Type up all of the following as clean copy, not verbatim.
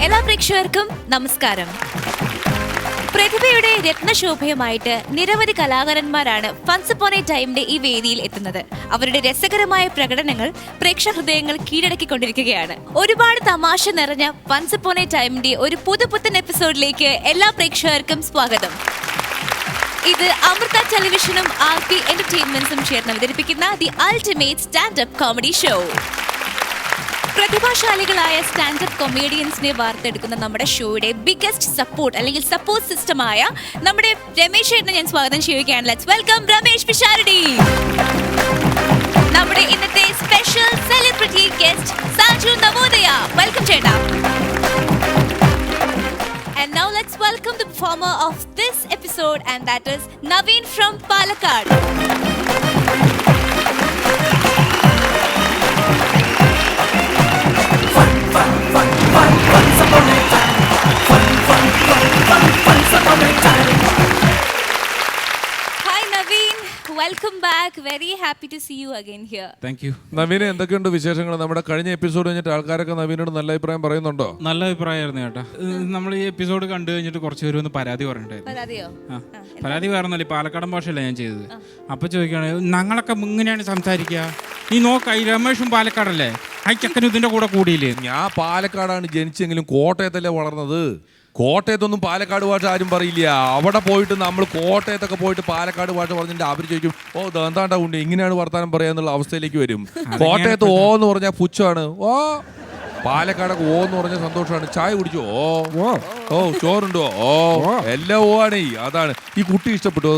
എല്ലാ പ്രേക്ഷകർക്കും നമസ്കാരം. പ്രതിഭയുടെ രത്നശോഭയുമായിട്ട് നിരവധി കലാകാരന്മാരാണ് വൺസ് അപ്പോൺ എ ടൈമിന്റെ ഈ വേദിയിൽ എത്തുന്നത്. അവരുടെ രസകരമായ പ്രകടനങ്ങൾ പ്രേക്ഷക ഹൃദയങ്ങൾ കീഴടക്കിക്കൊണ്ടിരിക്കുകയാണ്. ഒരുപാട് തമാശ നിറഞ്ഞ വൺസ് അപ്പോൺ എ ടൈമിന്റെ ഒരു പുതുപുത്തൻ എപ്പിസോഡിലേക്ക് എല്ലാ പ്രേക്ഷകർക്കും സ്വാഗതം. ഇത് അമൃത ടെലിവിഷനും RP എന്റർടൈൻമെന്റ്സും ചേർന്ന് അവതരിപ്പിക്കുന്ന the ultimate standup comedy show. പ്രതിഭാശാലികളായ സ്റ്റാൻഡപ്പ് കൊമേഡിയൻസിനെ വാർത്തെടുക്കുന്ന നമ്മുടെ ഷോയുടെ ബിഗ്ഗസ്റ്റ് സപ്പോർട്ട് അല്ലെങ്കിൽ സപ്പോർട്ട് സിസ്റ്റമായ നമ്മുടെ രമേശ് ചേട്ടനെ ഞാൻ സ്വാഗതം ചെയ്യുകയാണ്. Let's welcome Ramesh Pisharody. നമ്മുടെ ഇന്നത്തെ special celebrity guest Saju Navodaya. Welcome ചേട്ടാ. And now let's welcome the performer of this episode, and that is Naveen from Palakkad. Once upon a time. Once upon a time. Hi Naveen, welcome back. Very happy to see you again here. Thank you. Naveen എന്തൊക്കെയുണ്ട് വിശേഷങ്ങൾ? നമ്മുടെ കഴിഞ്ഞ episode കഴിഞ്ഞിട്ട് ആൾക്കാരൊക്കെ നവീനോട് നല്ല അഭിപ്രായം പറയുന്നുണ്ടോ? നല്ല അഭിപ്രായമായിരുന്നു ചേട്ടാ. നമ്മൾ ഈ എപ്പിസോഡ് കണ്ടു കഴിഞ്ഞിട്ട് കുറച്ച് പേര് ഒന്ന് പരാതി പറഞ്ഞിട്ടുണ്ടായിരുന്നു. പരാതിയോ? പരാതി പറഞ്ഞാൽ പാലക്കാടൻ ഭാഷയല്ല ഞാൻ ചെയ്തത്. അപ്പൊ ചോദിക്കുകയാണെങ്കിൽ ഞങ്ങളൊക്കെ ഇങ്ങനെയാണ് സംസാരിക്കുക, നീ നോക്കായി രമേഷും പാലക്കാടല്ലേ, ആ ചെക്കനും ഇതിന്റെ കൂടെ കൂടിയില്ലേ? ഞാൻ പാലക്കാടാണ് ജനിച്ചെങ്കിലും കോട്ടയത്തല്ലേ വളർന്നത്. കോട്ടയത്തൊന്നും പാലക്കാട് ഭാഷ ആരും പറയില്ല. അവിടെ പോയിട്ട് നമ്മൾ കോട്ടയത്തൊക്കെ പോയിട്ട് പാലക്കാട് ഭാഷ പറഞ്ഞിട്ട് അവർ ചോദിക്കും, ഓ എന്താണ്ടാ ഉണ്ട് ഇങ്ങനെയാണ് വർത്താനം പറയാന്നുള്ള അവസ്ഥയിലേക്ക് വരും. കോട്ടയത്ത് ഓ എന്ന് പറഞ്ഞാൽ പുച്ഛമാണ്, ഓ പാലക്കാടൊക്കെ ഓ എന്ന് പറഞ്ഞാൽ സന്തോഷമാണ്. ചായ കുടിച്ചോ, ഓ ഓ ചോറുണ്ടോ, ഓ എല്ലാം ഓ ആണ്. അതാണ് ഈ കുട്ടി ഇഷ്ടപ്പെട്ടോ?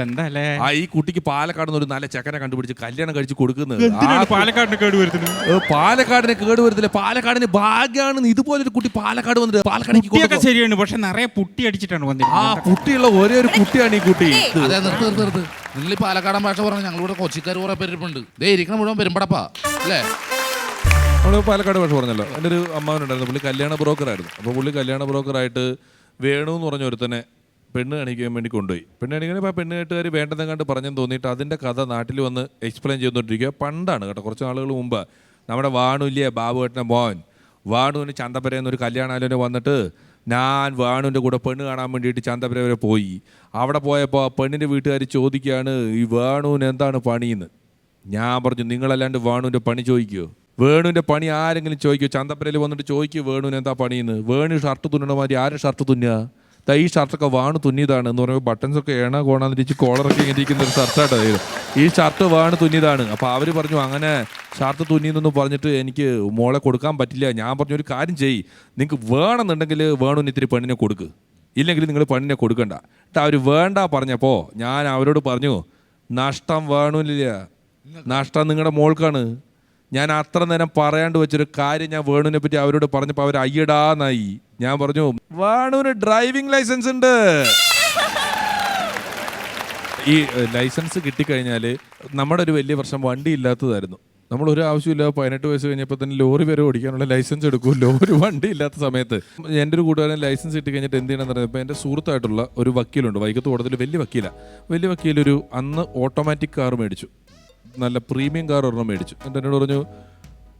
എന്താല്ലേ ആ ഈ കുട്ടിക്ക് പാലക്കാട് ഒരു നല്ല ചെക്കനെ കണ്ടുപിടിച്ച് കല്യാണം കഴിച്ച് കൊടുക്കുന്നത്. പാലക്കാടിന് കേട് വരുത്തുന്നത്? പാലക്കാടിനെ കേട് വരുത്തില്ല, പാലക്കാടിന് ഭാഗ്യമാണ് ഇതുപോലൊരു കുട്ടി പാലക്കാട് വന്നിട്ട്. പാലക്കാടൊക്കെ ശരിയാണ്, പക്ഷെ നിറയെ പുട്ടി അടിച്ചിട്ടാണ് വന്നത്. ആ കുട്ടിയുള്ള ഒരേ ഒരു കുട്ടിയാണ് ഈ കുട്ടി. അതെ, നിർത്ത്. നിങ്ങൾ ഈ പാലക്കാടൻ ഭാഷ പറഞ്ഞ ഞങ്ങളിവിടെ കൊച്ചിക്കാർ കുറെ പേരിപ്പുണ്ട്. ദേ ഇരിക്കണം മുഴുവൻ പെരുമ്പടപ്പാ അല്ലേ? നമ്മള് പാലക്കാട് ഭാഷ പറഞ്ഞല്ലോ. എൻ്റെ ഒരു അമ്മാവനുണ്ടായിരുന്നു, പുള്ളി കല്യാണ ബ്രോക്കറായിരുന്നു. അപ്പോൾ പുള്ളി കല്യാണ ബ്രോക്കറായിട്ട് വേണു എന്ന് പറഞ്ഞ ഒരുത്തനെ പെണ്ണ് കാണിക്കാൻ വേണ്ടി കൊണ്ടുപോയി. പെണ്ണ് കാണിക്കാൻ ആ പെണ്ണ് കെട്ടുകാർ വേണ്ടതും കണ്ട് പറഞ്ഞെന്ന് തോന്നിയിട്ട് അതിൻ്റെ കഥ നാട്ടിൽ വന്ന് എക്സ്പ്ലെയിൻ ചെയ്തുകൊണ്ടിരിക്കുക. പണ്ടാണ് കേട്ടോ, കുറച്ച് നാളുകൾ മുമ്പ് നമ്മുടെ വാണുല്ലേ ബാബുവേട്ടൻ്റെ മോൻ വാണുവിന് ചന്തപുരയെന്നൊരു കല്യാണാലോചന വന്നിട്ട് ഞാൻ വാണുവിൻ്റെ കൂടെ പെണ്ണ് കാണാൻ വേണ്ടിയിട്ട് ചന്തപുര വരെ പോയി. അവിടെ പോയപ്പോൾ പെണ്ണിൻ്റെ വീട്ടുകാർ ചോദിക്കുകയാണ് ഈ വേണുവിന് എന്താണ് പണിയെന്ന്. ഞാൻ പറഞ്ഞു നിങ്ങളല്ലാണ്ട് വേണുവിൻ്റെ പണി ചോദിക്കുമോ? വേണുവിൻ്റെ പണി ആരെങ്കിലും ചോദിക്കുമോ? ചന്തപ്പുരയിൽ വന്നിട്ട് ചോദിക്കുക വേണുവിന് എന്താ പണിയെന്ന്. വേണു ഷർട്ട് തുന്നണ മാതിരി ആരും ഷർട്ട് തുന്നുക? ഈ ഷർട്ടൊക്കെ വാണു തുന്നിയതാണ് എന്ന് പറയുമ്പോൾ ബട്ടൺസൊക്കെ കോണാന്നിരിച്ച് കോളറൊക്കെ ഇങ്ങനെ ഇരിക്കുന്ന ഒരു ഷർട്ടായിട്ടായിരുന്നു. ഈ ഷർട്ട് വാണു തുന്നിയതാണ്. അപ്പോൾ അവർ പറഞ്ഞു അങ്ങനെ ഷർട്ട് തുന്നിയെന്നൊന്നും പറഞ്ഞിട്ട് എനിക്ക് മോളെ കൊടുക്കാൻ പറ്റില്ല. ഞാൻ പറഞ്ഞു ഒരു കാര്യം ചെയ്യ്, നിങ്ങൾക്ക് വേണമെന്നുണ്ടെങ്കിൽ വേണുവിന് ഇത്തിരി പെണ്ണിനെ കൊടുക്ക്, ഇല്ലെങ്കിൽ നിങ്ങൾ പെണ്ണിനെ കൊടുക്കണ്ട. എന്നിട്ട് അവർ വേണ്ട പറഞ്ഞപ്പോൾ ഞാൻ അവരോട് പറഞ്ഞു നഷ്ടം വേണുവില്ല, നഷ്ടം നിങ്ങളുടെ മോൾക്കാണ്. ഞാൻ അത്ര നേരം പറയാണ്ട് വെച്ചൊരു കാര്യം ഞാൻ വേണുവിനെ പറ്റി അവരോട് പറഞ്ഞപ്പോൾ അവർ അയ്യടാന്നായി. ഞാൻ പറഞ്ഞു വേണുവിന് ഡ്രൈവിംഗ് ലൈസൻസ് ഉണ്ട്. ഈ ലൈസൻസ് കിട്ടിക്കഴിഞ്ഞാൽ നമ്മുടെ ഒരു വലിയ പ്രശ്നം വണ്ടി ഇല്ലാത്തതായിരുന്നു. നമ്മളൊരു ആവശ്യമില്ല 18 വയസ്സ് കഴിഞ്ഞപ്പോൾ തന്നെ ലോറി വരെ ഓടിക്കാനുള്ള ലൈസൻസ് എടുക്കുമല്ലോ ഒരു വണ്ടി ഇല്ലാത്ത സമയത്ത്. എൻ്റെ ഒരു കൂട്ടുകാരൻ ലൈസൻസ് കിട്ടി കഴിഞ്ഞിട്ട് എന്ത് ചെയ്യണമെന്ന് പറയുമ്പോൾ എൻ്റെ സുഹൃത്തായിട്ടുള്ള ഒരു വക്കീലുണ്ട് വൈക്കത്ത് കോടതിയിൽ, വലിയ വക്കീലൊരു അന്ന് ഓട്ടോമാറ്റിക് കാർ മേടിച്ചു, നല്ല പ്രീമിയം കാർ ഒരെണ്ണം മേടിച്ചു. എന്നിട്ട് എന്നോട് പറഞ്ഞു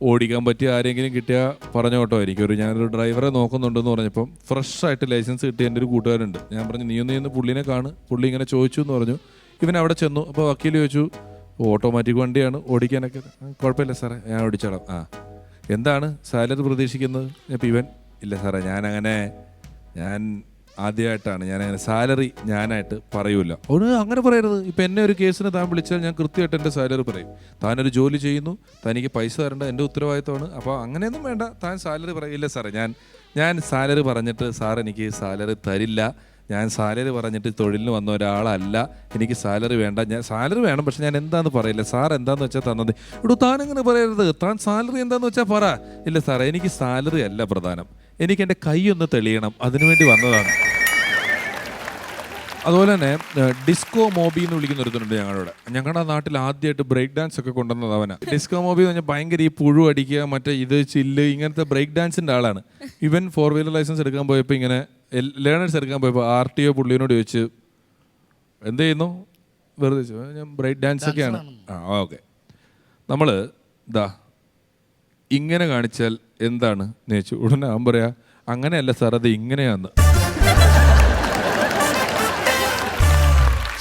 ഓടിക്കാൻ പറ്റിയ ആരെങ്കിലും കിട്ടിയാൽ പറഞ്ഞ കേട്ടോ, ഞാനൊരു ഡ്രൈവറെ നോക്കുന്നുണ്ടെന്ന് പറഞ്ഞപ്പം ഫ്രഷായിട്ട് ലൈസൻസ് കിട്ടിയ എൻ്റെ ഒരു കൂട്ടുകാരുണ്ട്. ഞാൻ പറഞ്ഞു നീ ഒന്ന് പുള്ളിനെ കാണ്. പുള്ളി ഇങ്ങനെ ചോദിച്ചു എന്ന് പറഞ്ഞു. ഇവൻ അവിടെ ചെന്നു. അപ്പോൾ വക്കീൽ ചോദിച്ചു ഓട്ടോമാറ്റിക് വണ്ടിയാണ് ഓടിക്കാനൊക്കെ. കുഴപ്പമില്ല സാറേ ഞാൻ ഓടിച്ചോളാം. ആ എന്താണ് സാലറി പ്രതീക്ഷിക്കുന്നത്? അപ്പം ഇവൻ ഇല്ല സാറേ ഞാൻ ആദ്യമായിട്ടാണ്, ഞാനങ്ങനെ സാലറി ഞാനായിട്ട് പറയൂല. അങ്ങനെ പറയരുത്. ഇപ്പം എന്നെ ഒരു കേസിന് താൻ വിളിച്ചാൽ ഞാൻ കൃത്യമായിട്ട് എൻ്റെ സാലറി പറയും. താനൊരു ജോലി ചെയ്യുന്നു, തനിക്ക് പൈസ തരേണ്ട എൻ്റെ ഉത്തരവാദിത്തമാണ്. അപ്പോൾ അങ്ങനെയൊന്നും വേണ്ട, താൻ സാലറി പറയില്ല സാറേ. ഞാൻ സാലറി പറഞ്ഞിട്ട് സാർ എനിക്ക് സാലറി തരില്ല. ഞാൻ സാലറി പറഞ്ഞിട്ട് തൊഴിലിന് വന്ന ഒരാളല്ല. എനിക്ക് സാലറി വേണ്ട. ഞാൻ സാലറി വേണം, പക്ഷെ ഞാൻ എന്താണെന്ന് പറയില്ല. സാർ എന്താണെന്ന് വെച്ചാൽ തന്നത്. ഇവിടെ താൻ അങ്ങനെ പറയരുത്. താൻ സാലറി എന്താണെന്ന് വെച്ചാൽ പറ. ഇല്ല സാറേ എനിക്ക് സാലറി അല്ല പ്രധാനം, എനിക്ക് എൻ്റെ കൈ ഒന്ന് തെളിയണം, അതിനുവേണ്ടി വന്നതാണ്. അതുപോലെ തന്നെ ഡിസ്കോ മോബി എന്ന് വിളിക്കുന്ന ഒരുത്തനുണ്ട് ഞങ്ങളുടെ നാട്ടിൽ. ആദ്യമായിട്ട് ബ്രേക്ക് ഡാൻസ് ഒക്കെ കൊണ്ടുവന്നത് അവനാണ്. ഡിസ്കോ മോബി എന്ന് പറഞ്ഞാൽ ഭയങ്കര ഈ പുഴു അടിക്കുക, മറ്റേ ഇത് ചില്ല്, ഇങ്ങനത്തെ ബ്രേക്ക് ഡാൻസിൻ്റെ ആളാണ്. ഇവൻ 4-വീലർ ലൈസൻസ് എടുക്കാൻ പോയപ്പോൾ ഇങ്ങനെ ലേണേഴ്സ് എടുക്കാൻ പോയപ്പോൾ RTO പുള്ളിയോട് ചോദിച്ച് എന്ത് ചെയ്യുന്നു? വെറുതെ ഞാൻ ബ്രേക്ക് ഡാൻസ് ഒക്കെയാണ്. ഓക്കെ. നമ്മൾ ഇങ്ങനെ കാണിച്ചാൽ എന്താണ് ചോദിച്ചു. ഉടനെ അവൻ പറയാ അങ്ങനെയല്ല സാർ, അത് ഇങ്ങനെയാന്ന്.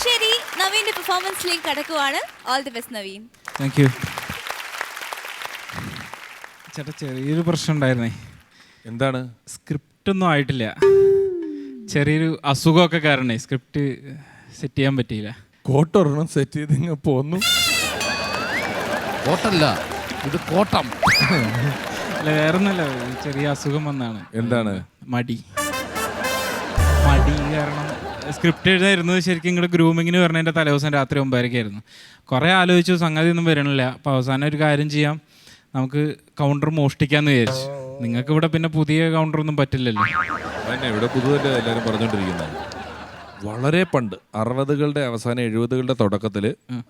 ശരി, നവീന്റെ പെർഫോമൻസിലേക്ക് കടക്കുവാണ്. All the best Naveen. Thank you. ചേട്ടാ ചെറിയൊരു പ്രശ്നം ഉണ്ടായിരുന്നേ. എന്താണ്? സ്ക്രിപ്റ്റ് ഒന്നും ആയിട്ടില്ല. ചെറിയൊരു അസുഖമൊക്കെ കാരണേ സ്ക്രിപ്റ്റ് സെറ്റ് ചെയ്യാൻ പറ്റിയില്ല. കോട്ടൊരെണ്ണം സെറ്റ് ചെയ്ത് ഇങ്ങ് പോന്നു. കോട്ടല്ല, ഇത് കോട്ടം. അല്ല വേറെ ഒന്നല്ല, ചെറിയ അസുഖം വന്നാണ്. എന്താണ്? മടി കാരണം സ്ക്രിപ്റ്റ് എഴുതായിരുന്നത് ശരിക്കും ഇങ്ങോട്ട് ഗ്രൂമിങ്ങിന് പറഞ്ഞതിൻ്റെ തലേദിവസം രാത്രി 9:30 കുറേ ആലോചിച്ചു, സംഗതി ഒന്നും വരണില്ല. അപ്പോൾ അവസാനം ഒരു കാര്യം ചെയ്യാം, നമുക്ക് കൗണ്ടർ മോഷ്ടിക്കാമെന്ന് വിചാരിച്ചു. നിങ്ങൾക്ക് ഇവിടെ പിന്നെ പുതിയ കൗണ്ടറൊന്നും പറ്റില്ലല്ലോ. അതന്നെ ഇവിടെ പുതുതല്ലേ എല്ലാവരും പറഞ്ഞുകൊണ്ടിരിക്കുന്നത്. വളരെ പണ്ട് 60കളുടെ അവസാനം 70കളുടെ തുടക്കത്തിൽ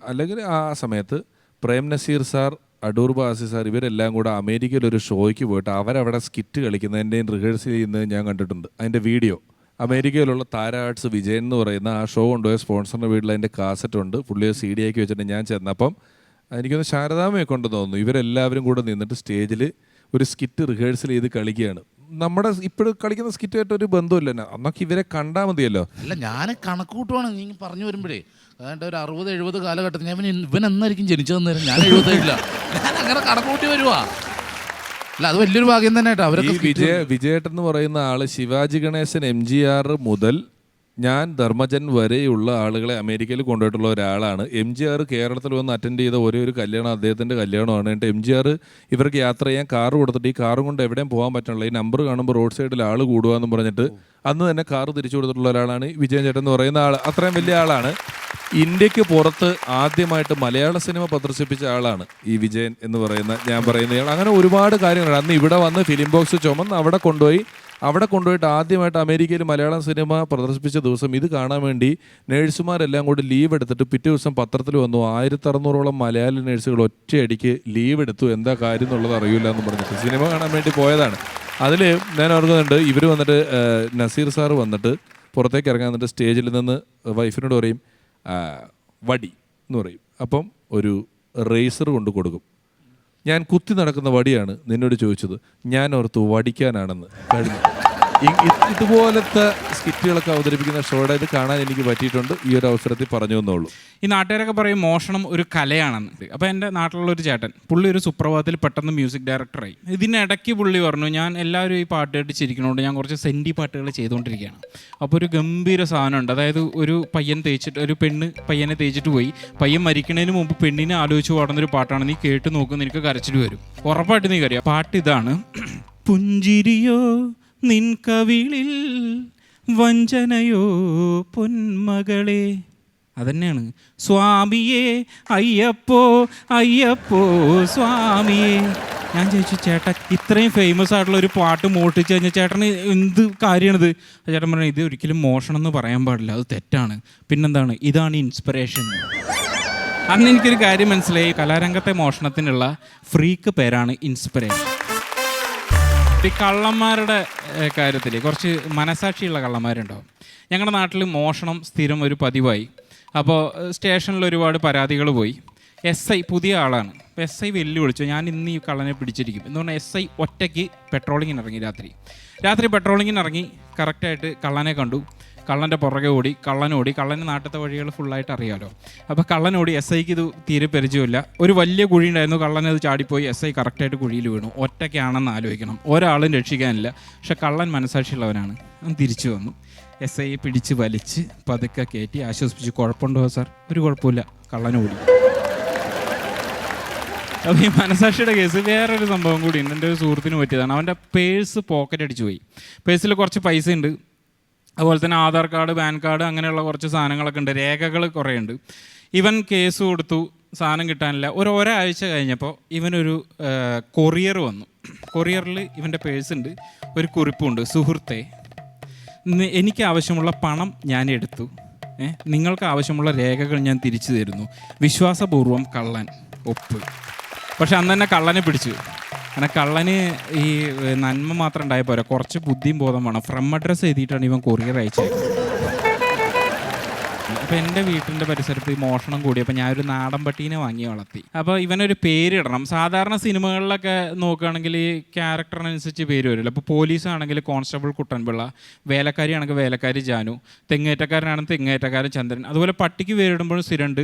അല്ലെങ്കിൽ ആ സമയത്ത് പ്രേം നസീർ സാർ, അടൂർ ബാസി സാർ ഇവരെല്ലാം കൂടെ അമേരിക്കയിൽ ഒരു ഷോയ്ക്ക് പോയിട്ട് അവരവിടെ സ്കിറ്റ് കളിക്കുന്നതിൻ്റെയും റിഹേഴ്സൽ ചെയ്യുന്നത് ഞാൻ കണ്ടിട്ടുണ്ട്. അതിൻ്റെ വീഡിയോ അമേരിക്കയിലുള്ള താര ആർട്സ് വിജയൻ എന്ന് പറയുന്ന ആ ഷോ കൊണ്ടുപോയ സ്പോൺസറിൻ്റെ വീട്ടിൽ അതിൻ്റെ കാസറ്റ് ഉണ്ട്. പുള്ളിയെ CD ആക്കി വെച്ചിട്ട് ഞാൻ ചെന്നപ്പം എനിക്കൊന്ന് ശാരദാമ്മയൊക്കെ ഉണ്ടെന്ന് തോന്നുന്നു. ഇവരെല്ലാവരും കൂടെ നിന്നിട്ട് സ്റ്റേജിൽ ഒരു സ്കിറ്റ് റിഹേഴ്സൽ ചെയ്ത് കളിക്കുകയാണ്. നമ്മുടെ ഇപ്പോഴും കളിക്കുന്ന സ്കിറ്റായിട്ട് ഒരു ബന്ധമില്ല. അന്നൊക്കെ ഇവരെ കണ്ടാൽ മതിയല്ലോ. അല്ല, ഞാൻ കണക്ക് കൂട്ടുവാണ് നീ പറഞ്ഞു വരുമ്പോഴേ. അതായത് ഒരു 60-70 കാലഘട്ടത്തിൽ ഞാൻ ഇവൻ എന്നായിരിക്കും ജനിച്ചു തന്നേരം. ഞാൻ 77 ഞാൻ അങ്ങനെ കണക്ക് കൂട്ടി വരുവാ. അല്ല, അത് വലിയൊരു ഭാഗ്യം തന്നെ കേട്ടോ. അവരൊക്കെ വിജയേട്ടൻ എന്ന് പറയുന്ന ആള് ശിവാജി ഗണേശൻ, MGR മുതൽ ഞാൻ ധർമ്മജൻ വരെയുള്ള ആളുകളെ അമേരിക്കയിൽ കൊണ്ടുപോയിട്ടുള്ള ഒരാളാണ്. MGR കേരളത്തിൽ വന്ന് അറ്റൻഡ് ചെയ്ത ഒരേ ഒരു കല്യാണം അദ്ദേഹത്തിൻ്റെ കല്യാണമാണ്. എന്നിട്ട് MGR ഇവർക്ക് യാത്ര ചെയ്യാൻ കാറ് കൊടുത്തിട്ട് ഈ കാറും കൊണ്ട് എവിടെയും പോകാൻ പറ്റണില്ല, ഈ നമ്പർ കാണുമ്പോൾ റോഡ് സൈഡിൽ ആൾ കൂടുക എന്ന് പറഞ്ഞിട്ട് അന്ന് തന്നെ കാറ് തിരിച്ചു കൊടുത്തിട്ടുള്ള ഒരാളാണ് വിജയൻ ചേട്ടൻ എന്ന് പറയുന്ന ആൾ. അത്രയും വലിയ ആളാണ്. ഇന്ത്യക്ക് പുറത്ത് ആദ്യമായിട്ട് മലയാള സിനിമ പ്രദർശിപ്പിച്ച ആളാണ് ഈ വിജയൻ എന്ന് പറയുന്ന ഞാൻ പറയുന്ന ആൾ. അങ്ങനെ ഒരുപാട് കാര്യങ്ങൾ. അന്ന് ഇവിടെ വന്ന് ഫിലിം ബോക്സ് ചുമന്ന് അവിടെ കൊണ്ടുപോയിട്ട് ആദ്യമായിട്ട് അമേരിക്കയിൽ മലയാളം സിനിമ പ്രദർശിപ്പിച്ച ദിവസം ഇത് കാണാൻ വേണ്ടി നേഴ്സുമാരെല്ലാം കൂടി ലീവ് എടുത്തിട്ട് പിറ്റേ ദിവസം പത്രത്തിൽ വന്നു 1600ഓളം മലയാളി നേഴ്സുകൾ ഒറ്റയടിക്ക് ലീവ് എടുത്തു. എന്താ കാര്യം എന്നുള്ളത് അറിയില്ല എന്ന് പറഞ്ഞിട്ട് സിനിമ കാണാൻ വേണ്ടി പോയതാണ്. അതിൽ ഞാൻ ഓർക്കുന്നുണ്ട്, ഇവർ വന്നിട്ട് നസീർ സാറ് വന്നിട്ട് പുറത്തേക്ക് ഇറങ്ങാൻ വന്നിട്ട് സ്റ്റേജിൽ നിന്ന് വൈഫിനോട് പറയും വടി എന്ന് പറയും. അപ്പം ഒരു റേസർ കൊണ്ട് കൊടുക്കും. ഞാൻ കുത്തി നടക്കുന്ന വടിയാണ് നിന്നോട് ചോദിച്ചത്, ഞാൻ ഓർത്തു വടിക്കാനാണെന്ന്. കഴിഞ്ഞു. ഇതുപോലത്തെ സ്കിറ്റുകളൊക്കെ അവതരിപ്പിക്കുന്ന ഷോയുടെ ഇത് കാണാൻ എനിക്ക് പറ്റിയിട്ടുണ്ട്. ഈ ഒരു അവസരത്തിൽ പറഞ്ഞു തന്നുള്ളൂ. ഈ നാട്ടുകാരൊക്കെ പറയും മോഷണം ഒരു കലയാണെന്ന്. അപ്പോൾ എൻ്റെ നാട്ടിലുള്ള ഒരു ചേട്ടൻ, പുള്ളി ഒരു സുപ്രഭാതത്തിൽ പെട്ടെന്ന് മ്യൂസിക് ഡയറക്ടറായി. ഇതിനിടയ്ക്ക് പുള്ളി പറഞ്ഞു, ഞാൻ എല്ലാവരും ഈ പാട്ട് കേട്ട് ചിരിക്കണോണ്ട് ഞാൻ കുറച്ച് സെൻറ്റി പാട്ടുകൾ ചെയ്തുകൊണ്ടിരിക്കുകയാണ്. അപ്പോൾ ഒരു ഗംഭീര സാധനമുണ്ട്. അതായത് ഒരു പെണ്ണ് പയ്യനെ തേച്ചിട്ട് പോയി, പയ്യൻ മരിക്കണതിന് മുമ്പ് പെണ്ണിനെ ആലോചിച്ച് പാടുന്നൊരു പാട്ടാണ്. നീ കേട്ട് നോക്കും, നിനക്ക് കരച്ചിട്ട് വരും. ഉറപ്പായിട്ട് നീ കരയാം. പാട്ട് ഇതാണ്. പുഞ്ചിരിയോ നിൻ കവിളിൽ വഞ്ചനയോ പൊന്മകളെ. അതന്നെയാണ്. സ്വാമിയേ അയ്യപ്പോ അയ്യപ്പോ സ്വാമിയേ. ഞാൻ ചോദിച്ചു, ചേട്ടാ ഇത്രയും ഫേമസ് ആയിട്ടുള്ള ഒരു പാട്ട് മോഷ്ടിച്ച് കഴിഞ്ഞാൽ ചേട്ടന് എന്ത് കാര്യമാണിത്? ചേട്ടൻ പറഞ്ഞു, ഇത് ഒരിക്കലും മോഷണം എന്ന് പറയാൻ പാടില്ല, അത് തെറ്റാണ്. പിന്നെന്താണ്, ഇതാണ് ഇൻസ്പിറേഷൻ. അന്ന് എനിക്കൊരു കാര്യം മനസ്സിലായി, കലാരംഗത്തെ മോഷണത്തിനുള്ള ഫ്രീക്ക് പേരാണ് ഇൻസ്പിറേഷൻ. ഈ കള്ളന്മാരുടെ കാര്യത്തിൽ കുറച്ച് മനസാക്ഷിയുള്ള കള്ളന്മാരുണ്ടാവും. ഞങ്ങളുടെ നാട്ടിൽ മോഷണം സ്ഥിരം ഒരു പതിവായി. അപ്പോൾ സ്റ്റേഷനിൽ ഒരുപാട് പരാതികൾ പോയി. SI പുതിയ ആളാണ്. അപ്പോൾ SI വെല്ലുവിളിച്ചു, ഞാൻ ഇന്ന് ഈ കള്ളനെ പിടിച്ചിരിക്കും എന്ന് പറഞ്ഞാൽ SI ഒറ്റയ്ക്ക് പെട്രോളിങ്ങിന് ഇറങ്ങി. രാത്രി പെട്രോളിങ്ങിന് ഇറങ്ങി കറക്റ്റായിട്ട് കള്ളനെ കണ്ടു. കള്ളൻ്റെ പുറകെ ഓടി, കള്ളന് നാട്ടിലത്തെ വഴികൾ ഫുള്ളായിട്ട് അറിയാമല്ലോ. അപ്പോൾ കള്ളനോടി. SIക്ക് ഇത് തീരെ പരിചയമില്ല. ഒരു വലിയ കുഴി ഉണ്ടായിരുന്നു, കള്ളനത് ചാടിപ്പോയി. SI കറക്റ്റായിട്ട് കുഴിയിൽ വീണു. ഒറ്റയ്ക്കാണെന്ന് ആലോചിക്കണം, ഒരാളും രക്ഷിക്കാനില്ല. പക്ഷെ കള്ളൻ മനസാക്ഷിയുള്ളവനാണ്. തിരിച്ചു വന്നു. SIയെ പിടിച്ച് വലിച്ച് പതുക്കെ കയറ്റി ആശ്വസിപ്പിച്ചു. കുഴപ്പമുണ്ടോ സാർ? ഒരു കുഴപ്പമില്ല. കള്ളനോടി. അപ്പോൾ ഈ മനസാക്ഷിയുടെ കേസ് വേറൊരു സംഭവം കൂടി ഉണ്ട്. എൻ്റെ ഒരു സുഹൃത്തിന് പറ്റിയതാണ്. അവൻ്റെ പേഴ്സ് പോക്കറ്റ് അടിച്ചു പോയി. പേഴ്സിൽ കുറച്ച് പൈസ ഉണ്ട്, അതുപോലെ തന്നെ ആധാർ കാർഡ്, പാൻ കാർഡ്, അങ്ങനെയുള്ള കുറച്ച് സാധനങ്ങളൊക്കെ ഉണ്ട്, രേഖകൾ കുറേ ഉണ്ട്. ഇവൻ കേസ് കൊടുത്തു, സാധനം കിട്ടാനില്ല. ഒരാഴ്ച കഴിഞ്ഞപ്പോൾ ഇവനൊരു കൊറിയർ വന്നു. കൊറിയറിൽ ഇവൻ്റെ പേഴ്സ് ഉണ്ട്, ഒരു കുറിപ്പുണ്ട്. സുഹൃത്തെ, എനിക്ക് ആവശ്യമുള്ള പണം ഞാൻ എടുത്തു, നിങ്ങൾക്ക് ആവശ്യമുള്ള രേഖകൾ ഞാൻ തിരിച്ചു തരുന്നു. വിശ്വാസപൂർവ്വം കള്ളൻ. ഒപ്പ്. പക്ഷെ അന്ന് തന്നെ കള്ളനെ പിടിച്ചു. അങ്ങനെ കള്ളന് ഈ നന്മ മാത്രം ഉണ്ടായ പോരാ, കുറച്ച് ബുദ്ധിയും ബോധം വേണം. ഫ്രം അഡ്രസ്സ് എഴുതിയിട്ടാണ് ഇവൻ കൊറിയർ അയച്ചത്. അപ്പോൾ എൻ്റെ വീട്ടിൻ്റെ പരിസരത്ത് ഈ മോഷണം കൂടിയപ്പോൾ ഞാനൊരു നാടൻ പട്ടീനെ വാങ്ങി വളർത്തി. അപ്പോൾ ഇവനൊരു പേരിടണം. സാധാരണ സിനിമകളിലൊക്കെ നോക്കുകയാണെങ്കിൽ ഈ ക്യാരക്ടറിനനുസരിച്ച് പേര് വരുമല്ലോ. അപ്പോൾ പോലീസാണെങ്കിൽ കോൺസ്റ്റബിൾ കുട്ടൻപിള്ള, വേലക്കാരി ആണെങ്കിൽ വേലക്കാരി ജാനു, തെങ്ങേറ്റക്കാരനാണെങ്കിൽ തെങ്ങേറ്റക്കാരൻ ചന്ദ്രൻ. അതുപോലെ പട്ടിക്ക് പേരിടുമ്പോഴും സ്ഥിരമുണ്ട്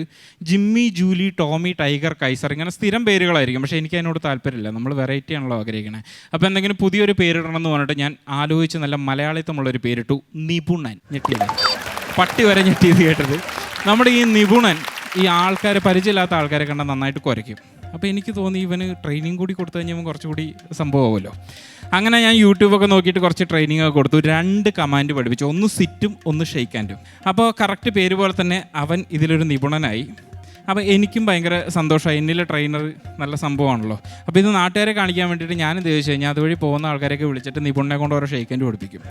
Jimmy, Julie, Tommy, Tiger, Kaiser. ഇങ്ങനെ സ്ഥിരം പേരുകളായിരിക്കും. പക്ഷേ എനിക്ക് അതിനോട് താല്പര്യമില്ല. നമ്മൾ വെറൈറ്റി ആണല്ലോ ആഗ്രഹിക്കണേ. അപ്പോൾ എന്തെങ്കിലും പുതിയൊരു പേരിടണം എന്ന് പറഞ്ഞിട്ട് ഞാൻ ആലോചിച്ച് നല്ല മലയാളിത്തമുള്ളൊരു പേരിട്ടു, നിപുണൻ. ഞെട്ടിയില്ല, പട്ടി വരെ ഞെട്ടിയത് കേട്ടത്. നമ്മുടെ ഈ നിപുണൻ ഈ ആൾക്കാരെ, പരിചയമില്ലാത്ത ആൾക്കാരെ കണ്ടാൽ നന്നായിട്ട് കുരയ്ക്കും. അപ്പോൾ എനിക്ക് തോന്നി ഇവന് ട്രെയിനിങ് കൂടി കൊടുത്തു കഴിഞ്ഞാൽ കുറച്ചുകൂടി സംഭവമാവുമല്ലോ. അങ്ങനെ ഞാൻ യൂട്യൂബൊക്കെ നോക്കിയിട്ട് കുറച്ച് ട്രെയിനിങ് ഒക്കെ കൊടുത്തു. 2 കമാൻഡ് പഠിപ്പിച്ചു, ഒന്ന് സിറ്റും ഒന്ന് ഷെയ്ക്ക് ഹാൻഡും. അപ്പോൾ കറക്റ്റ് പേര് പോലെ തന്നെ അവൻ ഇതിലൊരു നിപുണനായി. അപ്പോൾ എനിക്കും ഭയങ്കര സന്തോഷമായി. എന്നിലെ ട്രെയിനർ നല്ല സംഭവമാണല്ലോ. അപ്പോൾ ഇത് നാട്ടുകാരെ കാണിക്കാൻ വേണ്ടിയിട്ട് ഞാൻ എന്ത് ചോദിച്ചു കഴിഞ്ഞാൽ അതുവഴി പോകുന്ന ആൾക്കാരെയൊക്കെ വിളിച്ചിട്ട് നിപുണനെ കൊണ്ട് ഓരോ ഷെയ്ക്ക് ഹാൻഡ് കൊടുപ്പിക്കും.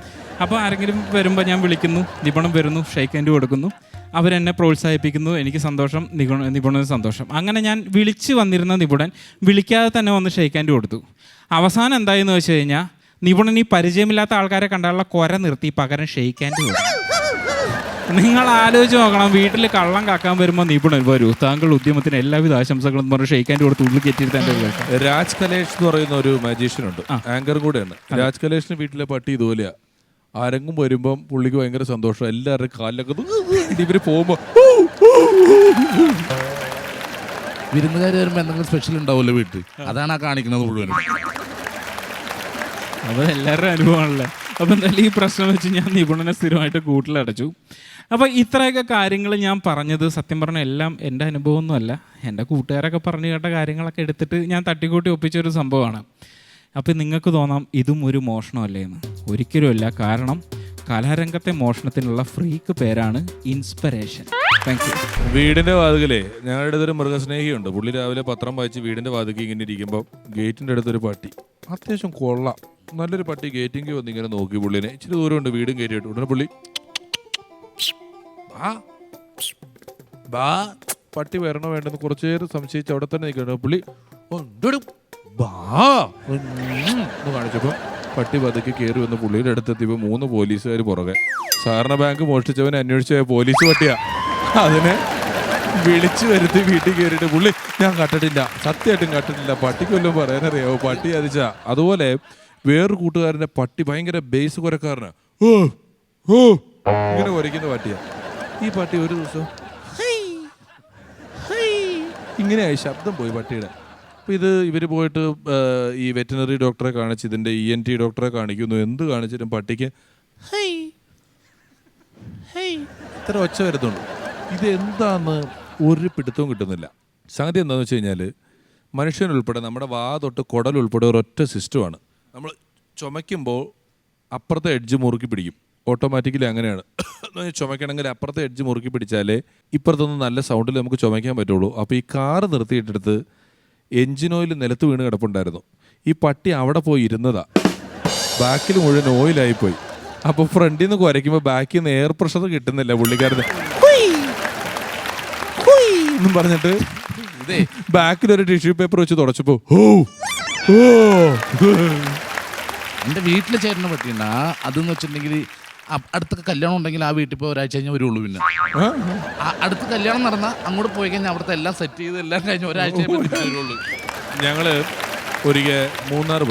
അപ്പോൾ ആരെങ്കിലും വരുമ്പോൾ ഞാൻ വിളിക്കുന്നു, നിപുണൻ വരുന്നു, ഷെയ്ക്ക് ഹാൻഡ് കൊടുക്കുന്നു, അവരെന്നെ പ്രോത്സാഹിപ്പിക്കുന്നു. എനിക്ക് സന്തോഷം, നിപുണന് സന്തോഷം. അങ്ങനെ ഞാൻ വിളിച്ച് വന്നിരുന്ന നിപുണൻ വിളിക്കാതെ തന്നെ വന്ന് ഷെയ്ക്ക് ഹാൻഡ് കൊടുത്തു. അവസാനം എന്തായെന്ന് വെച്ച് കഴിഞ്ഞാൽ നിപുണൻ ഈ പരിചയമില്ലാത്ത ആൾക്കാരെ കണ്ടാലുള്ള കുര നിർത്തി പകരം ഷെയ്ക്ക് ഹാൻഡ് കൊടുത്തു. നിങ്ങൾ ആലോചിച്ച് നോക്കണം, വീട്ടിൽ കള്ളം കാക്കാൻ വരുമ്പോൾ നിപുണൻ വരൂ, താങ്കൾ ഉദ്യമത്തിന് എല്ലാവിധ ആശംസകളും പറഞ്ഞ് ഷെയ്ക്ക് ഹാൻഡ് കൊടുത്ത് ഉള്ളിൽ കയറ്റിയിരുത്തേണ്ട. രാജ് കലേഷ് എന്ന് പറയുന്ന ഒരു മജീഷ്യൻ ഉണ്ട്, ആങ്കർ കൂടെയാണ്. രാജ് കലേഷിന് വീട്ടിലെ പട്ടി ഇതുപോലെയാ. ആരെങ്കിലും വരുമ്പം പുള്ളിക്ക് ഭയങ്കര സന്തോഷം. എല്ലാവരും കാലിലൊക്കെ ഇവര് പോകുമ്പോ വിരുന്നുകാർ വരുമ്പോൾ എന്തെങ്കിലും സ്പെഷ്യൽ ഉണ്ടാവുമല്ലോ വീട്ടിൽ, അതാണ് ആ കാണിക്കുന്നത് മുഴുവനും. അപ്പോൾ എല്ലാവരുടെ അനുഭവമാണല്ലോ. അപ്പോൾ എന്തായാലും ഈ പ്രശ്നം വെച്ച് ഞാൻ നിപുണനെ സ്ഥിരമായിട്ട് കൂട്ടിലടച്ചു. അപ്പോൾ ഇത്രയൊക്കെ കാര്യങ്ങൾ ഞാൻ പറഞ്ഞത് സത്യം പറഞ്ഞാൽ എല്ലാം എൻ്റെ അനുഭവമൊന്നുമല്ല, എൻ്റെ കൂട്ടുകാരൊക്കെ പറഞ്ഞു കേട്ട കാര്യങ്ങളൊക്കെ എടുത്തിട്ട് ഞാൻ തട്ടിക്കൂട്ടി ഒപ്പിച്ചൊരു സംഭവമാണ്. അപ്പോൾ നിങ്ങൾക്ക് തോന്നാം ഇതും ഒരു മോഷണമല്ലേ എന്ന്. ഒരിക്കലുമല്ല. കാരണം കലാരംഗത്തെ മോഷണത്തിനുള്ള ഫ്രീക്ക് പേരാണ് ഇൻസ്പിറേഷൻ. Thank you. വീടിന്റെ വാതികലേ ഞങ്ങളുടെ അടുത്തൊരു മൃഗസ്നേഹിയുണ്ട്. പുള്ളി രാവിലെ പത്രം വായിച്ച് വീടിന്റെ വാതിക്ക് ഇങ്ങനെ ഇരിക്കുമ്പോൾ ഗേറ്റിന്റെ അടുത്തൊരു പട്ടി അത്യാവശ്യം കൊള്ളാം, നല്ലൊരു പട്ടി ഗേറ്റിംഗ് വന്ന് ഇങ്ങനെ നോക്കി പുള്ളിനെ. ഇച്ചിരി ദൂരമുണ്ട് വീടും കയറ്റിയിട്ട്. ഉടനെ പുള്ളി പട്ടി വരണോ വേണ്ടെന്ന് കുറച്ചു നേരം സംശയിച്ച് അവിടെ തന്നെ നിൽക്കണം. പുള്ളി കാണിച്ചപ്പോ പട്ടി പതുക്കെ കയറി വന്ന് പുള്ളിയുടെ അടുത്തെത്തിയപ്പോൾ 3 പോലീസുകാർ പുറകെ. സഹകരണ ബാങ്ക് മോഷ്ടിച്ചവനെ അന്വേഷിച്ച പോലീസ് പട്ടിയാ. അതിനെ വിളിച്ചു വരുത്തി വീട്ടിൽ കയറിയിട്ട് പുള്ളി ഞാൻ കട്ടിട്ടില്ല, സത്യമായിട്ടും കട്ടിട്ടില്ല, പട്ടിക്ക് വല്ലതും പറയാനറിയാവോ, പട്ടി അതിച്ചാ. അതുപോലെ വേറൊരു കൂട്ടുകാരൻ്റെ പട്ടി ഭയങ്കര ബേസ് കുരക്കാരനാ. ഓ ഓ ഇങ്ങനെ കുരയ്ക്കുന്ന പട്ടിയാ. ഈ പട്ടി ഒരു ദിവസം ഇങ്ങനെയായി ശബ്ദം പോയി പട്ടിയുടെ. അപ്പോൾ ഇവർ പോയിട്ട് ഈ വെറ്റിനറി ഡോക്ടറെ കാണിച്ച് ഇതിൻ്റെ ENT ഡോക്ടറെ കാണിക്കുന്നു. എന്ത് കാണിച്ചിട്ടും പട്ടിക്ക് ഇത്ര ഒച്ച വരുന്നുണ്ട്. ഇതെന്താന്ന് ഒരു പിടുത്തവും കിട്ടുന്നില്ല. സംഗതി എന്താണെന്ന് വെച്ച് കഴിഞ്ഞാൽ മനുഷ്യനുൾപ്പെടെ നമ്മുടെ വാ തൊട്ട് കുടലുൾപ്പെടെ ഒരൊറ്റ സിസ്റ്റമാണ്. നമ്മൾ ചുമയ്ക്കുമ്പോൾ അപ്പുറത്തെ എഡ്ജ് മുറുക്കി പിടിക്കും. ഓട്ടോമാറ്റിക്കലി അങ്ങനെയാണ്. ചുമയ്ക്കണമെങ്കിൽ അപ്പുറത്തെ എഡ്ജ് മുറുക്കി പിടിച്ചാലേ ഇപ്പുറത്തൊന്നും നല്ല സൗണ്ടിൽ നമുക്ക് ചുമയ്ക്കാൻ പറ്റുള്ളൂ. അപ്പോൾ ഈ കാറ് നിർത്തിയിട്ടെടുത്ത് എൻജിൻ ഓയിൽ നിലത്ത് വീണ് കിടപ്പുണ്ടായിരുന്നു. ഈ പട്ടി അവിടെ പോയി ഇരുന്നതാ. ബാക്കിൽ മുഴുവൻ ഓയിലായിപ്പോയി. അപ്പോൾ ഫ്രണ്ടിൽ നിന്ന് കുരയ്ക്കുമ്പോൾ ബാക്കിൽ നിന്ന് എയർ പ്രഷർ കിട്ടുന്നില്ല പുള്ളിക്കാരന് എന്നും പറഞ്ഞിട്ട് ബാക്കിലൊരു ടിഷ്യൂ പേപ്പർ വെച്ച് തുടച്ചപ്പോ എൻ്റെ വീട്ടിൽ ചേരുന്ന പട്ടിയുണ്ട്. അതെന്ന് വെച്ചിട്ടുണ്ടെങ്കിൽ അടുത്തൊക്കെ കല്യാണം ഉണ്ടെങ്കിൽ ആ വീട്ടിൽ പോയി ഒരാഴ്ച കഴിഞ്ഞാൽ വരുള്ളൂ. പിന്നെ അടുത്ത് കല്യാണം നടന്നാൽ അങ്ങോട്ട് പോയി കഴിഞ്ഞാൽ അവിടുത്തെ എല്ലാം സെറ്റ് ചെയ്ത് എല്ലാം കഴിഞ്ഞ് ഒരാഴ്ച വരുള്ളൂ. ഞങ്ങൾ ഒരിക്കൽ മൂന്നാർ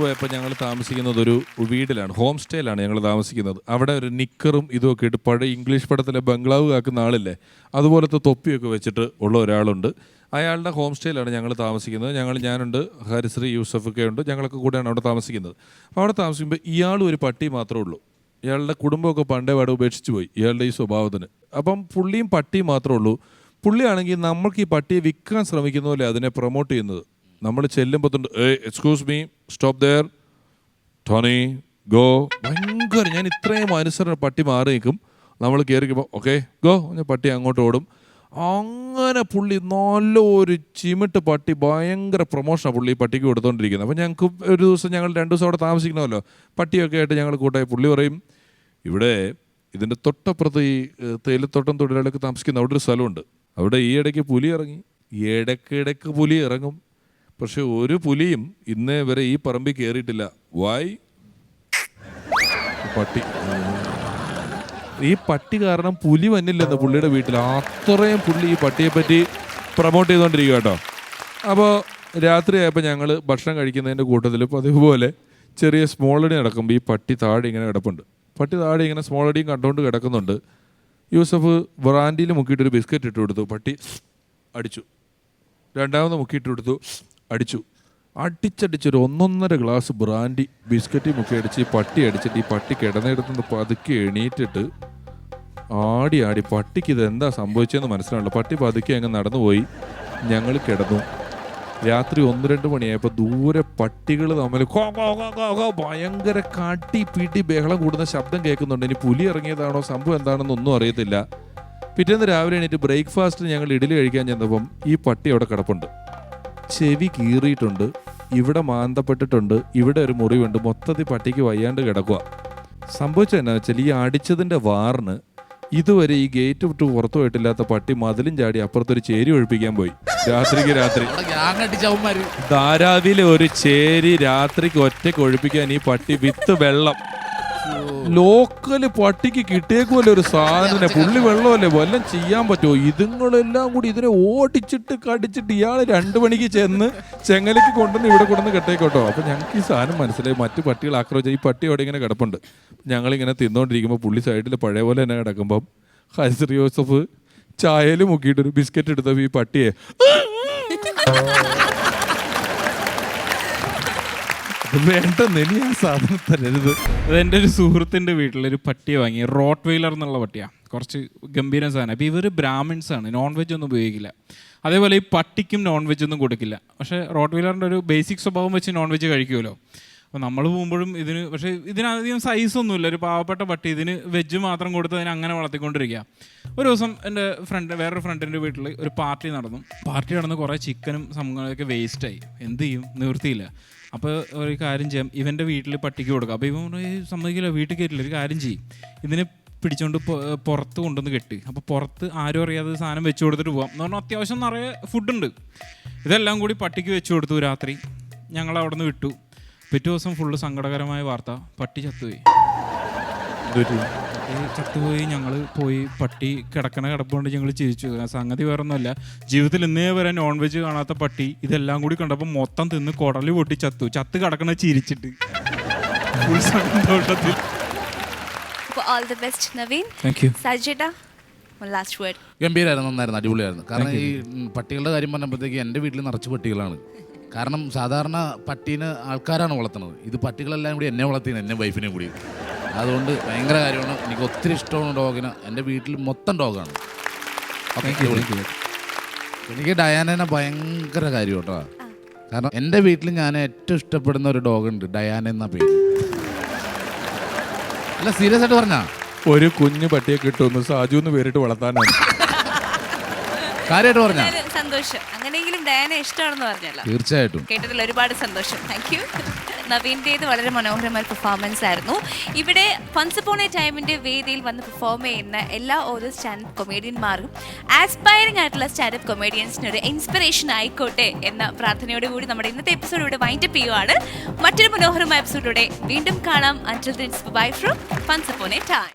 പോയപ്പോൾ ഞങ്ങൾ താമസിക്കുന്നത് ഒരു വീട്ടിലാണ്, ഹോം സ്റ്റേയിലാണ് ഞങ്ങൾ താമസിക്കുന്നത്. അവിടെ ഒരു നിക്കറും ഇതുമൊക്കെ ഇട്ട് പഴയ ഇംഗ്ലീഷ് പടത്തിലെ ബംഗ്ലാവ് കാക്കുന്ന ആളില്ലേ, അതുപോലത്തെ തൊപ്പിയൊക്കെ വെച്ചിട്ട് ഉള്ള ഒരാളുണ്ട്. അയാളുടെ ഹോം സ്റ്റേയിലാണ് ഞങ്ങൾ താമസിക്കുന്നത്. ഞാനുണ്ട്, ഹരിശ്രീ, യൂസഫൊക്കെ ഉണ്ട്. ഞങ്ങളൊക്കെ കൂടെയാണ് അവിടെ താമസിക്കുന്നത്. അപ്പോൾ അവിടെ താമസിക്കുമ്പോൾ ഇയാളും ഒരു പട്ടി മാത്രമേ ഉള്ളൂ. ഇയാളുടെ കുടുംബമൊക്കെ പണ്ടേ പാടെ ഉപേക്ഷിച്ച് പോയി ഇയാളുടെ ഈ സ്വഭാവത്തിന്. അപ്പം പുള്ളിയും പട്ടിയും മാത്രമേ ഉള്ളൂ. പുള്ളിയാണെങ്കിൽ നമ്മൾക്ക് ഈ പട്ടിയെ വിൽക്കാൻ ശ്രമിക്കുന്ന പോലെ അതിനെ പ്രൊമോട്ട് ചെയ്യുന്നത്. നമ്മൾ ചെല്ലുമ്പോൾ തൊണ്ട് excuse me, stop there, Tony go, ഭയങ്കര ഞാൻ ഇത്രയും അനുസരണ പട്ടി മാറി നിൽക്കും. നമ്മൾ കയറിക്കുമ്പോൾ ഓക്കെ ഗോ, പട്ടി അങ്ങോട്ട് ഓടും. അങ്ങനെ പുള്ളി നല്ലൊരു ചിമിട്ട് പട്ടി, ഭയങ്കര പ്രൊമോഷനാണ് പുള്ളി ഈ പട്ടിക്ക് കൊടുത്തോണ്ടിരിക്കുന്നത്. അപ്പോൾ ഞങ്ങൾക്ക് ഒരു ദിവസം ഞങ്ങൾ 2 ദിവസം അവിടെ താമസിക്കണമല്ലോ, പട്ടിയൊക്കെ ആയിട്ട് ഞങ്ങൾ കൂട്ടായി. പുള്ളി പറയും ഇവിടെ ഇതിൻ്റെ തൊട്ടപ്പുറത്ത് ഈ തേയിലത്തോട്ടം തൊഴിലാളികൾക്ക് താമസിക്കുന്ന അവിടെ ഒരു സ്ഥലമുണ്ട്. അവിടെ ഈ ഇടയ്ക്ക് പുലി ഇറങ്ങി, ഇടയ്ക്കിടയ്ക്ക് പുലി ഇറങ്ങും. പക്ഷെ ഒരു പുലിയും ഇന്നേ വരെ ഈ പറമ്പിൽ കയറിയിട്ടില്ല. വായി പട്ടി ഈ പട്ടി കാരണം പുലി വന്നില്ലെന്ന് പുള്ളിയുടെ വീട്ടിൽ. അത്രയും പുള്ളി ഈ പട്ടിയെ പറ്റി പ്രൊമോട്ട് ചെയ്തുകൊണ്ടിരിക്കുക കേട്ടോ. അപ്പോൾ രാത്രിയായപ്പോൾ ഞങ്ങൾ ഭക്ഷണം കഴിക്കുന്നതിൻ്റെ കൂട്ടത്തിൽ പതിവുപോലെ ചെറിയ സ്മോളടി നടക്കുമ്പോൾ ഈ പട്ടി താഴെ ഇങ്ങനെ കിടപ്പുണ്ട്. പട്ടി താഴെ ഇങ്ങനെ സ്മോളടിയും കണ്ടുകൊണ്ട് കിടക്കുന്നുണ്ട്. യൂസഫ് ബ്രാൻഡിയിൽ മുക്കിയിട്ടൊരു ബിസ്ക്കറ്റ് ഇട്ട് കൊടുത്തു. പട്ടി അടിച്ചു. രണ്ടാമത് മുക്കിയിട്ട് കൊടുത്തു, അടിച്ചു. അടിച്ചടിച്ചൊരു 1.5 ഗ്ലാസ് ബ്രാൻഡി ബിസ്ക്കറ്റ് മുക്കി അടിച്ച് ഈ പട്ടി അടിച്ചിട്ട് ഈ പട്ടി കിടന്നിടത്തുനിന്ന് പതുക്കെ എണീറ്റിട്ട് ആടി ആടി. പട്ടിക്ക് ഇത് എന്താ സംഭവിച്ചതെന്ന് മനസ്സിലാണല്ലോ. പട്ടി പതുക്കെ അങ്ങ് നടന്നുപോയി. ഞങ്ങൾ കിടന്നു. രാത്രി 1-2 മണിയായപ്പോൾ ദൂരെ പട്ടികൾ തമ്മിൽ ഭയങ്കര കാട്ടി പീട്ടി ബഹളം കൂടുന്ന ശബ്ദം കേൾക്കുന്നുണ്ട്. ഇനി പുലി ഇറങ്ങിയതാണോ സംഭവം എന്താണെന്നൊന്നും അറിയത്തില്ല. പിറ്റേന്ന് രാവിലെ എണീറ്റ് ബ്രേക്ക്ഫാസ്റ്റിന് ഞങ്ങൾ ഇഡലി കഴിക്കാൻ ചെന്നപ്പം ഈ പട്ടി അവിടെ കിടപ്പുണ്ട്. ചെവി കീറിയിട്ടുണ്ട്, ഇവിടെ മാന്തപ്പെട്ടിട്ടുണ്ട്, ഇവിടെ ഒരു മുറിവുണ്ട്. മൊത്തത്തിൽ പട്ടിക്ക് വയ്യാണ്ട് കിടക്കുക. സംഭവിച്ചത് എന്നാ വെച്ചാൽ ഈ അടിച്ചതിൻ്റെ വാറിന് ഇതുവരെ ഈ ഗേറ്റ് വിട്ട് പുറത്തു പോയിട്ടില്ലാത്ത പട്ടി മതിലും ചാടി അപ്പുറത്തൊരു ചേരി ഒഴിപ്പിക്കാൻ പോയി. രാത്രി ധാരാവിലെ ഒരു ചേരി രാത്രിക്ക് ഒറ്റയ്ക്ക് ഒഴിപ്പിക്കാൻ ഈ പട്ടി വിത്ത് വെള്ളം. ലോക്കല് പട്ടിക്ക് കിട്ടിയേക്കുമല്ലോ ഒരു സാധനം. പുള്ളി വെള്ളമല്ലേ, വല്ലതും ചെയ്യാൻ പറ്റുമോ? ഇതുങ്ങളെല്ലാം കൂടി ഇതിനെ ഓടിച്ചിട്ട് കടിച്ചിട്ട് ഇയാൾ 2 മണിക്ക് ചെന്ന് ചെങ്ങലയ്ക്ക് കൊണ്ടുവന്ന് ഇവിടെ കൊണ്ടുവന്ന് കെട്ടേക്കോട്ടോ. അപ്പം ഞങ്ങൾക്ക് ഈ സാധനം മനസ്സിലായി. മറ്റു പട്ടികൾ ആക്രമിച്ച ഈ പട്ടി അവിടെ ഇങ്ങനെ കിടപ്പുണ്ട്. ഞങ്ങളിങ്ങനെ തിന്നുകൊണ്ടിരിക്കുമ്പോൾ പുള്ളി സൈഡിൽ പഴയ പോലെ തന്നെ കിടക്കുമ്പം ഹൈസർ യൂസഫ് ചായയിൽ മുക്കിയിട്ടൊരു ബിസ്ക്കറ്റ് എടുത്തപ്പോൾ ഈ പട്ടിയെ വേണ്ടെന്ന് ഇനി ആ സാധനം തരരുത്. അതെൻ്റെ ഒരു സുഹൃത്തിൻ്റെ വീട്ടിലൊരു പട്ടിയെ വാങ്ങി. റോട്ട് വെയിലർ എന്നുള്ള പട്ടിയാണ്. കുറച്ച് ഗംഭീര സാധനം. അപ്പോൾ ഇവർ ബ്രാഹ്മിൺസാണ്, നോൺ വെജ് ഒന്നും ഉപയോഗിക്കില്ല. അതേപോലെ ഈ പട്ടിക്കും നോൺ വെജ് ഒന്നും കൊടുക്കില്ല. പക്ഷേ റോട്ട് വെയിലറിൻ്റെ ഒരു ബേസിക് സ്വഭാവം വെച്ച് നോൺ വെജ് കഴിക്കുമല്ലോ. അപ്പോൾ നമ്മൾ പോകുമ്പോഴും ഇതിന്, പക്ഷേ ഇതിനധികം സൈസൊന്നുമില്ല. ഒരു പാവപ്പെട്ട പട്ടി. ഇതിന് വെജ് മാത്രം കൊടുത്ത് അതിനെ അങ്ങനെ വളർത്തിക്കൊണ്ടിരിക്കുക. ഒരു ദിവസം എൻ്റെ വേറൊരു ഫ്രണ്ടിൻ്റെ വീട്ടിൽ ഒരു പാർട്ടി നടന്ന് കുറേ ചിക്കനും സംഭവങ്ങളൊക്കെ വേസ്റ്റായി. എന്ത് ചെയ്യും? നിവൃത്തിയില്ല. അപ്പോൾ ഒരു കാര്യം ചെയ്യാം, ഇവൻ്റെ വീട്ടിൽ പട്ടിക്ക് കൊടുക്കാം. അപ്പോൾ ഇവൻ സമ്മതിക്കില്ല, വീട്ടിൽ കയറ്റില്ല. ഒരു കാര്യം ചെയ്യും, ഇതിനെ പിടിച്ചുകൊണ്ട് പുറത്ത് കൊണ്ടുവന്ന് കെട്ടി. അപ്പോൾ പുറത്ത് ആരും അറിയാതെ സാധനം വെച്ച് കൊടുത്തിട്ട് പോകാം എന്ന് പറഞ്ഞാൽ അത്യാവശ്യം നിറയെ ഫുഡുണ്ട്. ഇതെല്ലാം കൂടി പട്ടിക്ക് വെച്ച് കൊടുത്തു. രാത്രി ഞങ്ങൾ അവിടെ നിന്ന് വിട്ടു. പിറ്റേ ദിവസം ഫുള്ള് സങ്കടകരമായ വാർത്ത, പട്ടി ചത്തുപോയി. ചത്തുപോയി. ഞങ്ങൾ പോയി, പട്ടി കിടപ്പുകൊണ്ട് ഞങ്ങൾ ചിരിച്ചു. സംഗതി വേറെ ഒന്നുമല്ല, ജീവിതത്തിൽ ഇന്നേ വരെ നോൺ വെജ് കാണാത്ത പട്ടി ഇതെല്ലാം കൂടി കണ്ടപ്പോൾ മൊത്തം തിന്ന് കുടല് പൊട്ടി ചത്ത് കിടക്കണ ചിരിച്ചിട്ട്. സന്തോഷത്തിൽ. All the best, Naveen. Thank you. Sajida, one last word. ഗംഭീരമായിരുന്നു, നന്നായിരുന്നു, അടിപൊളിയായിരുന്നു. കാരണം ഈ പട്ടികളുടെ കാര്യം പറഞ്ഞപ്പോഴത്തേക്ക് എൻ്റെ വീട്ടിൽ നിറച്ച് പട്ടികളാണ്. കാരണം സാധാരണ പട്ടീനെ ആൾക്കാരാണ് വളർത്തുന്നത്. ഇത് പട്ടികളെല്ലാം കൂടി എന്നെ വളർത്തിയത്, എന്നെ വൈഫിനെ കൂടി. അതുകൊണ്ട് ഭയങ്കര കാര്യമാണ്. എനിക്ക് ഒത്തിരി ഇഷ്ടമാണ് ഡോഗിന്. എൻ്റെ വീട്ടിൽ മൊത്തം ഡോഗാണ്. എനിക്ക് ഡയാനേനെ ഭയങ്കര കാര്യം കേട്ടോ. കാരണം എൻ്റെ വീട്ടിൽ ഞാൻ ഏറ്റവും ഇഷ്ടപ്പെടുന്ന ഒരു ഡോഗുണ്ട്, ഡയാന എന്ന പേര്. അല്ല, സീരിയസ് ആയിട്ട് പറഞ്ഞാ ഒരു കുഞ്ഞു പട്ടിയെ കിട്ടുമെന്ന് സാജു എന്ന് പേരിട്ട് വളർത്താനാണ്. കാര്യമായിട്ട് പറഞ്ഞാ സന്തോഷം. അങ്ങനെയെങ്കിലും ഡയാന ഇഷ്ടമാണെന്ന് പറഞ്ഞല്ലോ. തീർച്ചയായിട്ടും കേട്ടതിൽ ഒരുപാട് സന്തോഷം. Thank you. നവീൻ്റേത് വളരെ മനോഹരമായ പെർഫോമൻസ് ആയിരുന്നു. ഇവിടെ വൺസ് അപ്പോൺ എ ടൈമിൻ്റെ വേദിയിൽ വന്ന് പെർഫോം ചെയ്യുന്ന എല്ലാ ഓരോ സ്റ്റാൻഡപ്പ് കൊമേഡിയന്മാർക്കും ആസ്പയറിംഗ് ആയിട്ടുള്ള സ്റ്റാൻഡപ്പ് കൊമേഡിയൻസിന് ഒരു ഇൻസ്പിറേഷൻ ആയിക്കോട്ടെ എന്ന പ്രാർത്ഥനയോടുകൂടി നമ്മുടെ ഇന്നത്തെ എപ്പിസോഡ് ഇവിടെ വൈൻഡപ്പ് ചെയ്യുവാണ്. മറ്റൊരു മനോഹരമായ എപ്പിസോഡിലൂടെ വീണ്ടും കാണാം. Until then, bye from Once Upon a Time.